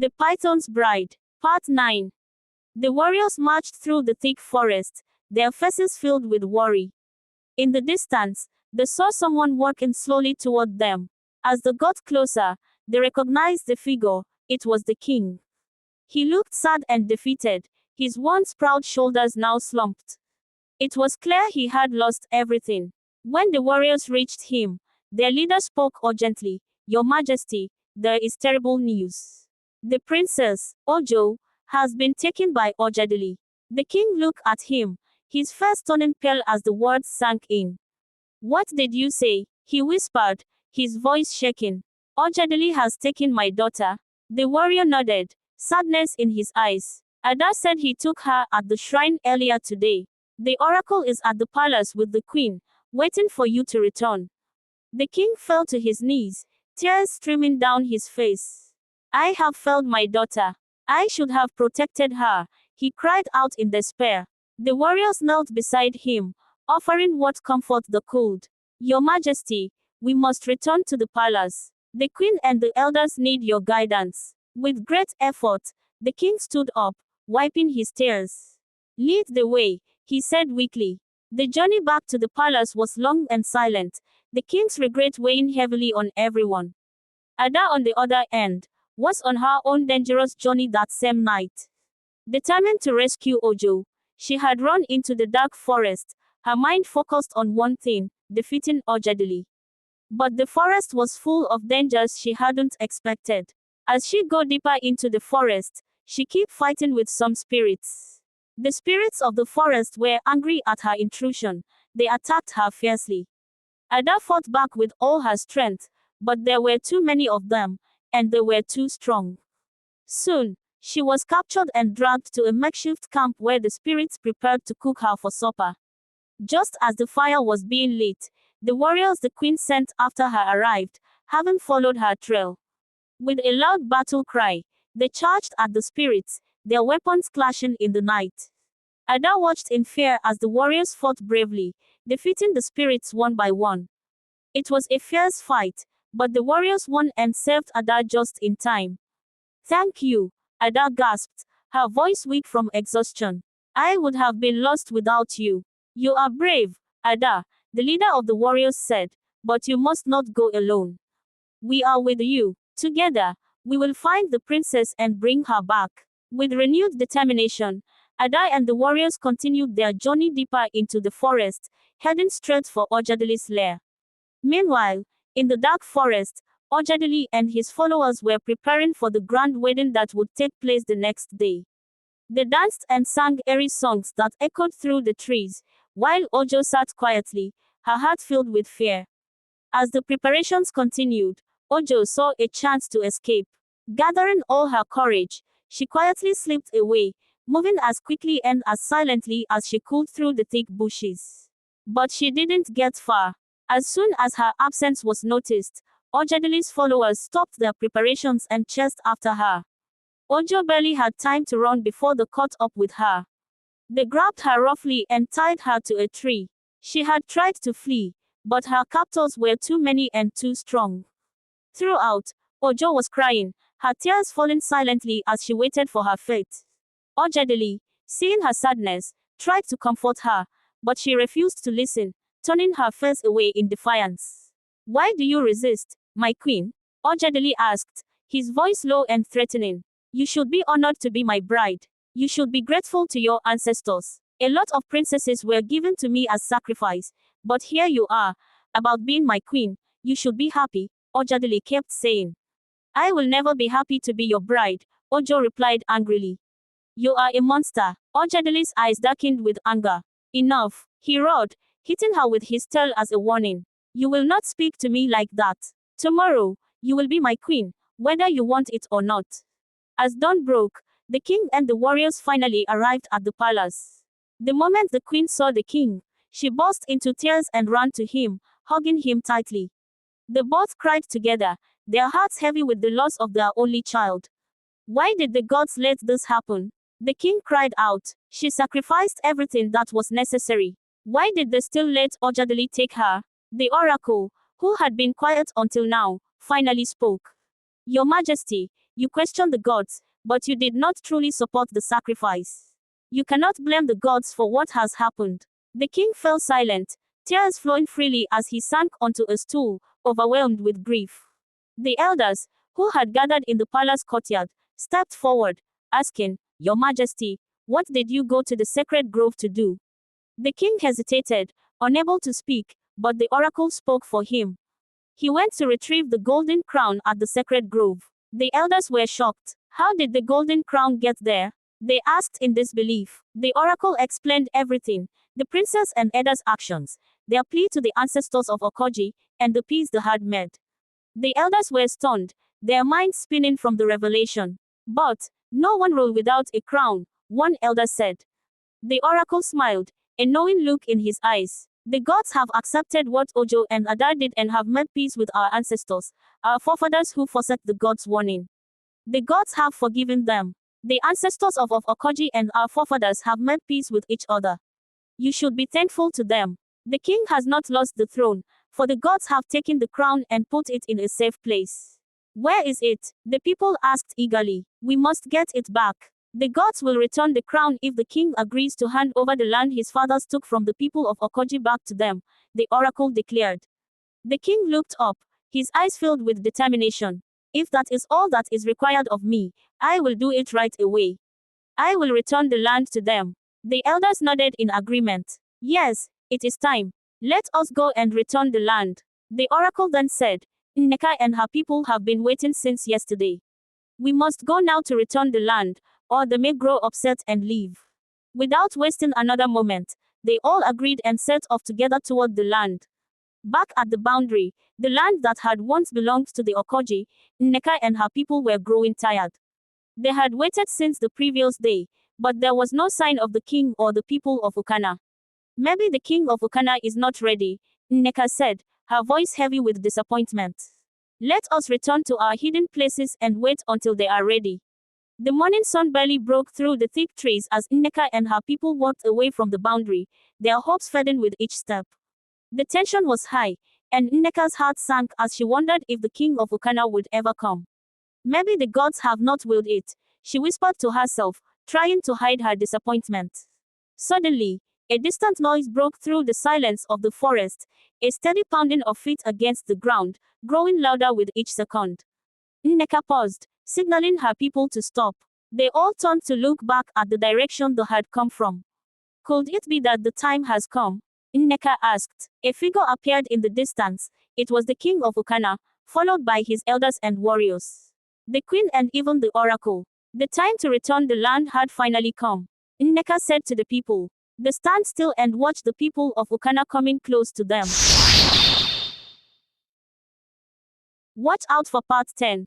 The Python's Bride. Part 9. The warriors marched through the thick forest, their faces filled with worry. In the distance, they saw someone walking slowly toward them. As they got closer, they recognized the figure. It was the king. He looked sad and defeated, his once proud shoulders now slumped. It was clear he had lost everything. When the warriors reached him, their leader spoke urgently. "Your Majesty, there is terrible news. The Princess Ojo has been taken by Ojadili." The king looked at him, his face turning pale as the words sank in. "What did you say?" he whispered, his voice shaking. "Ojadili has taken my daughter." The warrior nodded, sadness in his eyes. "Ada said he took her at the shrine earlier today. The oracle is at the palace with the queen, waiting for you to return." The king fell to his knees, tears streaming down his face. "I have failed my daughter. I should have protected her," he cried out in despair. The warriors knelt beside him, offering what comfort they could. "Your Majesty, we must return to the palace. The queen and the elders need your guidance." With great effort, the king stood up, wiping his tears. "Lead the way," he said weakly. The journey back to the palace was long and silent, the king's regret weighing heavily on everyone. Ada, on the other end, was on her own dangerous journey that same night. Determined to rescue Ojo, she had run into the dark forest, her mind focused on one thing: defeating Ojadili. But the forest was full of dangers she hadn't expected. As she got deeper into the forest, she kept fighting with some spirits. The spirits of the forest were angry at her intrusion. They attacked her fiercely. Ada fought back with all her strength, but there were too many of them, and they were too strong. Soon, she was captured and dragged to a makeshift camp where the spirits prepared to cook her for supper. Just as the fire was being lit, the warriors the queen sent after her arrived, having followed her trail. With a loud battle cry, they charged at the spirits, their weapons clashing in the night. Ada watched in fear as the warriors fought bravely, defeating the spirits one by one. It was a fierce fight, but the warriors won and saved Ada just in time. "Thank you," Ada gasped, her voice weak from exhaustion. "I would have been lost without you." "You are brave, Ada," the leader of the warriors said, "but you must not go alone. We are with you. Together, we will find the princess and bring her back." With renewed determination, Ada and the warriors continued their journey deeper into the forest, heading straight for Ojadili's lair. Meanwhile, in the dark forest, Ojadili and his followers were preparing for the grand wedding that would take place the next day. They danced and sang airy songs that echoed through the trees, while Ojo sat quietly, her heart filled with fear. As the preparations continued, Ojo saw a chance to escape. Gathering all her courage, she quietly slipped away, moving as quickly and as silently as she could through the thick bushes. But she didn't get far. As soon as her absence was noticed, Ojadili's followers stopped their preparations and chased after her. Ojo barely had time to run before they caught up with her. They grabbed her roughly and tied her to a tree. She had tried to flee, but her captors were too many and too strong. Throughout, Ojo was crying, her tears falling silently as she waited for her fate. Ojadili, seeing her sadness, tried to comfort her, but she refused to listen, turning her face away in defiance. "Why do you resist, my queen?" Ojadili asked, his voice low and threatening. "You should be honored to be my bride. You should be grateful to your ancestors. A lot of princesses were given to me as sacrifice, but here you are, about being my queen. You should be happy," Ojadili kept saying. "I will never be happy to be your bride," Ojo replied angrily. "You are a monster." Ojadili's eyes darkened with anger. "Enough," he roared, hitting her with his tail as a warning. "You will not speak to me like that. Tomorrow, you will be my queen, whether you want it or not." As dawn broke, the king and the warriors finally arrived at the palace. The moment the queen saw the king, she burst into tears and ran to him, hugging him tightly. They both cried together, their hearts heavy with the loss of their only child. "Why did the gods let this happen?" the king cried out. "She sacrificed everything that was necessary. Why did they still let Ojadili take her?" The oracle, who had been quiet until now, finally spoke. "Your Majesty, You questioned the gods, but you did not truly support the sacrifice. You cannot blame the gods for what has happened. The king fell silent, tears flowing freely as he sank onto a stool, overwhelmed with grief. The elders, who had gathered in the palace courtyard, stepped forward, asking, "Your Majesty, what did you go to the sacred grove to do?" The king hesitated, unable to speak, but the oracle spoke for him. He went to retrieve the golden crown at the sacred grove. The elders were shocked. How did the golden crown get there? They asked in disbelief. The oracle explained everything: the princess and Eda's actions, their plea to the ancestors of Okoji, and the peace they had made. The elders were stunned, their minds spinning from the revelation. But no one ruled without a crown, one elder said. The oracle smiled, a knowing look in his eyes. The gods have accepted what Ojo and Ada did and have made peace with our ancestors, our forefathers who forsook the gods' warning. The gods have forgiven them. The ancestors of Okoji and our forefathers have made peace with each other. You should be thankful to them. The king has not lost the throne, for the gods have taken the crown and put it in a safe place. Where is it? The people asked eagerly. We must get it back. The gods will return the crown if the king agrees to hand over the land his fathers took from the people of Okoji back to them, the oracle declared. The king looked up, his eyes filled with determination. If that is all that is required of me, I will do it right away. I will return the land to them. The elders nodded in agreement. Yes, it is time. Let us go and return the land. The oracle then said, Nneka and her people have been waiting since yesterday. We must go now to return the land, or they may grow upset and leave. Without wasting another moment, they all agreed and set off together toward the land. Back at the boundary, the land that had once belonged to the Okoji, Nneka and her people were growing tired. They had waited since the previous day, but there was no sign of the king or the people of Ukana. Maybe the king of Ukana is not ready, Nneka said, her voice heavy with disappointment. Let us return to our hidden places and wait until they are ready. The morning sun barely broke through the thick trees as Nneka and her people walked away from the boundary, their hopes fading with each step. The tension was high, and Nneka's heart sank as she wondered if the king of Ukana would ever come. Maybe the gods have not willed it, she whispered to herself, trying to hide her disappointment. Suddenly, a distant noise broke through the silence of the forest, a steady pounding of feet against the ground, growing louder with each second. Nneka paused, signaling her people to stop. They all turned to look back at the direction they had come from. Could it be that the time has come? Nneka asked. A figure appeared in the distance. It was the king of Ukana, followed by his elders and warriors. The queen and even the oracle. The time to return the land had finally come. Nneka said to the people. They stand still and watch the people of Ukana coming close to them. Watch out for part 10.